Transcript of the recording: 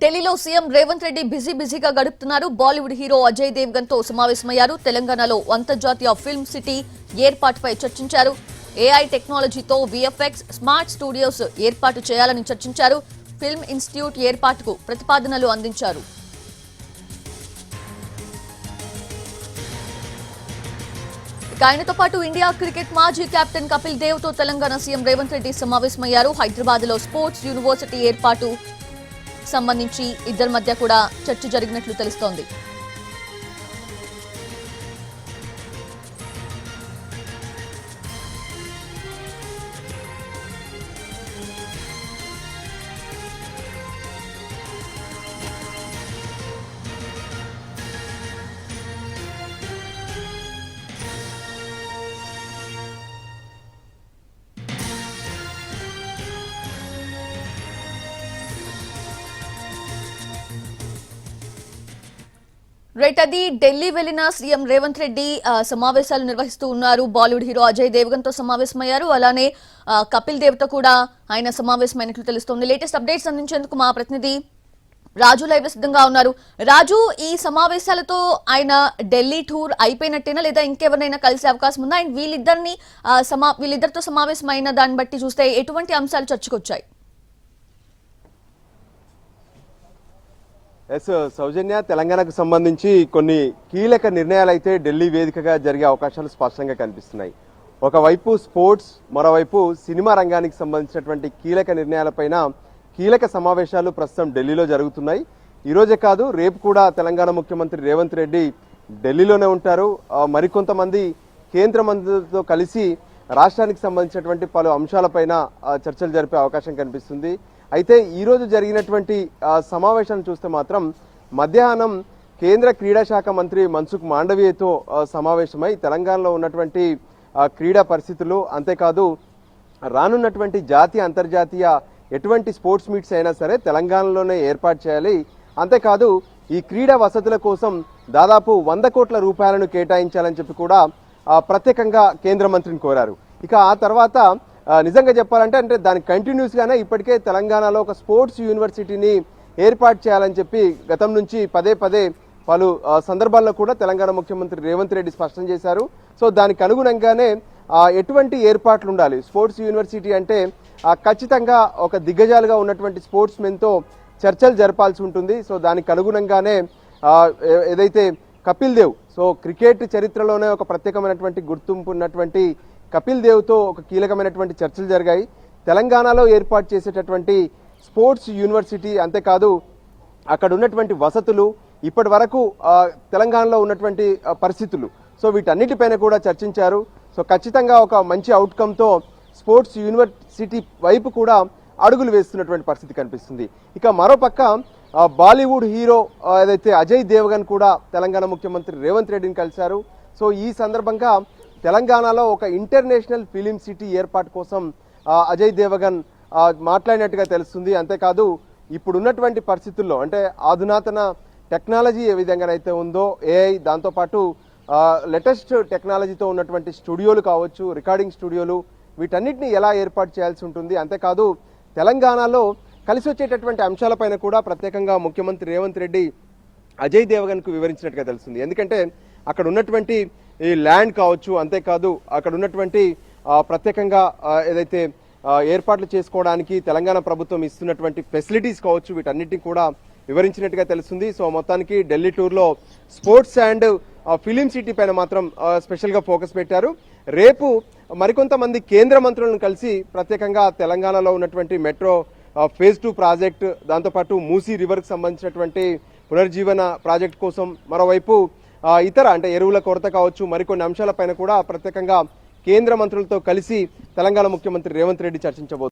ఢిల్లీలో సీఎం రేవంత్ రెడ్డి బిజీగా గడుపుతున్నారు. బాలీవుడ్ హీరో అజయ్ దేవ్గన్ తో సమావేశమయ్యారు. తెలంగాణలో అంతర్జాతీయ ఫిల్మ్ సిటీ ఏర్పాటుపై చర్చించారు. ఏఐ టెక్నాలజీతో విఎఫ్ఎక్స్ స్మార్ట్ స్టూడియోస్ ఏర్పాటు చేయాలని చర్చించారు. ఫిల్మ్ ఇన్స్టిట్యూట్ ఏర్పాటుకు ప్రతిపాదనలు అందించారు. ఆయనతో పాటు ఇండియా క్రికెట్ మాజీ కెప్టెన్ కపిల్ దేవ్ తో తెలంగాణ సీఎం రేవంత్ రెడ్డి సమావేశమయ్యారు. హైదరాబాద్ లో స్పోర్ట్స్ యూనివర్సిటీ ఏర్పాటు సంబంధించి ఇద్దరి మధ్య కూడా చర్చ జరిగినట్లు తెలుస్తోంది. రైట్, అది ఢిల్లీ వెళ్లిన సీఎం రేవంత్ రెడ్డి సమావేశాలు నిర్వహిస్తూ ఉన్నారు. బాలీవుడ్ హీరో అజయ్ దేవ్గన్ తో సమావేశమయ్యారు. అలానే కపిల్ దేవ్ తో కూడా ఆయన సమావేశమైనట్లు తెలుస్తోంది. లేటెస్ట్ అప్డేట్స్ అందించేందుకు మా ప్రతినిధి రాజు లైవ్ సిద్ధంగా ఉన్నారు. రాజు, ఈ సమావేశాలతో ఆయన ఢిల్లీ టూర్ అయిపోయినట్టేనా లేదా ఇంకెవరినైనా కలిసే అవకాశం ఉందా? అండ్ వీళ్ళిద్దరితో సమావేశమైన దాన్ని బట్టి చూస్తే ఎటువంటి అంశాలు చర్చకొచ్చాయి? సౌజన్య, తెలంగాణకు సంబంధించి కొన్ని కీలక నిర్ణయాలు అయితే ఢిల్లీ వేదికగా జరిగే అవకాశాలు స్పష్టంగా కనిపిస్తున్నాయి. ఒకవైపు స్పోర్ట్స్, మరోవైపు సినిమా రంగానికి సంబంధించినటువంటి కీలక నిర్ణయాలపైన కీలక సమావేశాలు ప్రస్తుతం ఢిల్లీలో జరుగుతున్నాయి. ఈ రోజే కాదు, రేపు కూడా తెలంగాణ ముఖ్యమంత్రి రేవంత్ రెడ్డి ఢిల్లీలోనే ఉంటారు. మరికొంతమంది కేంద్ర మంత్రులతో కలిసి రాష్ట్రానికి సంబంధించినటువంటి పలు అంశాలపైన చర్చలు జరిపే అవకాశం కనిపిస్తుంది. అయితే ఈ రోజు జరిగినటువంటి సమావేశాన్ని చూస్తే మాత్రం మధ్యాహ్నం కేంద్ర క్రీడా శాఖ మంత్రి మన్సుఖ్ మాండవీయతో సమావేశమై తెలంగాణలో ఉన్నటువంటి క్రీడా పరిస్థితులు, అంతేకాదు రానున్నటువంటి జాతీయ అంతర్జాతీయ ఎటువంటి స్పోర్ట్స్ మీట్స్ అయినా సరే తెలంగాణలోనే ఏర్పాటు చేయాలి, అంతేకాదు ఈ క్రీడా వసతుల కోసం దాదాపు 100 కోట్ల రూపాయలను కేటాయించాలని చెప్పి కూడా ప్రత్యేకంగా కేంద్ర మంత్రిని కోరారు. ఇక ఆ తర్వాత నిజంగా చెప్పాలంటే దానికి కంటిన్యూస్ గానే ఇప్పటికే తెలంగాణలో ఒక స్పోర్ట్స్ యూనివర్సిటీని ఏర్పాటు చేయాలని చెప్పి గతం నుంచి పదే పలు సందర్భాల్లో కూడా తెలంగాణ ముఖ్యమంత్రి రేవంత్ రెడ్డి స్పష్టం చేశారు. సో దానికి అనుగుణంగానే ఎటువంటి ఏర్పాట్లు ఉండాలి, స్పోర్ట్స్ యూనివర్సిటీ అంటే ఖచ్చితంగా ఒక దిగ్గజాలుగా ఉన్నటువంటి స్పోర్ట్స్ మెన్తో చర్చలు జరపాల్సి ఉంటుంది. సో దానికి అనుగుణంగానే ఏదైతే కపిల్ దేవ్, సో క్రికెట్ చరిత్రలోనే ఒక ప్రత్యేకమైనటువంటి గుర్తింపు ఉన్నటువంటి కపిల్ దేవ్తో ఒక కీలకమైనటువంటి చర్చలు జరిగాయి. తెలంగాణలో ఏర్పాటు చేసేటటువంటి స్పోర్ట్స్ యూనివర్సిటీ, అంతేకాదు అక్కడ ఉన్నటువంటి వసతులు, ఇప్పటి వరకు తెలంగాణలో ఉన్నటువంటి పరిస్థితులు, సో వీటన్నిటిపైన కూడా చర్చించారు. సో ఖచ్చితంగా ఒక మంచి అవుట్కమ్తో స్పోర్ట్స్ యూనివర్సిటీ వైపు కూడా అడుగులు వేస్తున్నటువంటి పరిస్థితి కనిపిస్తుంది. ఇక మరోపక్క బాలీవుడ్ హీరో ఏదైతే అజయ్ దేవ్గన్ కూడా తెలంగాణ ముఖ్యమంత్రి రేవంత్ రెడ్డిని కలిశారు. సో ఈ సందర్భంగా తెలంగాణలో ఒక ఇంటర్నేషనల్ ఫిలిం సిటీ ఏర్పాటు కోసం అజయ్ దేవగన్ మాట్లాడినట్టుగా తెలుస్తుంది. అంతేకాదు ఇప్పుడున్నటువంటి పరిస్థితుల్లో అంటే అధునాతన టెక్నాలజీ ఏ విధంగానైతే ఉందో, ఏఐ, దాంతోపాటు లేటెస్ట్ టెక్నాలజీతో ఉన్నటువంటి స్టూడియోలు కావచ్చు, రికార్డింగ్ స్టూడియోలు, వీటన్నిటిని ఎలా ఏర్పాటు చేయాల్సి ఉంటుంది, అంతేకాదు తెలంగాణలో కలిసి వచ్చేటటువంటి అంశాలపైన కూడా ప్రత్యేకంగా ముఖ్యమంత్రి రేవంత్ రెడ్డి అజయ్ దేవగన్కు వివరించినట్టుగా తెలుస్తుంది. ఎందుకంటే అక్కడ ఉన్నటువంటి ఈ ల్యాండ్ కావచ్చు, అంతేకాదు అక్కడ ఉన్నటువంటి ప్రత్యేకంగా ఏదైతే ఏర్పాట్లు చేసుకోవడానికి తెలంగాణ ప్రభుత్వం ఇస్తున్నటువంటి ఫెసిలిటీస్ కావచ్చు, వీటన్నిటిని కూడా వివరించినట్టుగా తెలుస్తుంది. సో మొత్తానికి ఢిల్లీ టూర్లో స్పోర్ట్స్ అండ్ ఫిలిం సిటీ పైన మాత్రం స్పెషల్గా ఫోకస్ పెట్టారు. రేపు మరికొంతమంది కేంద్ర మంత్రులను కలిసి ప్రత్యేకంగా తెలంగాణలో ఉన్నటువంటి మెట్రో ఫేజ్ 2 ప్రాజెక్ట్, దాంతోపాటు మూసీ రివర్కి సంబంధించినటువంటి పునర్జీవన ప్రాజెక్ట్ కోసం, మరోవైపు ఇతర అంటే ఎరువుల కొరత కావచ్చు, మరికొన్ని అంశాలపైన కూడా ప్రత్యేకంగా కేంద్ర మంత్రులతో కలిసి తెలంగాణ ముఖ్యమంత్రి రేవంత్ రెడ్డి చర్చించబోతున్నారు.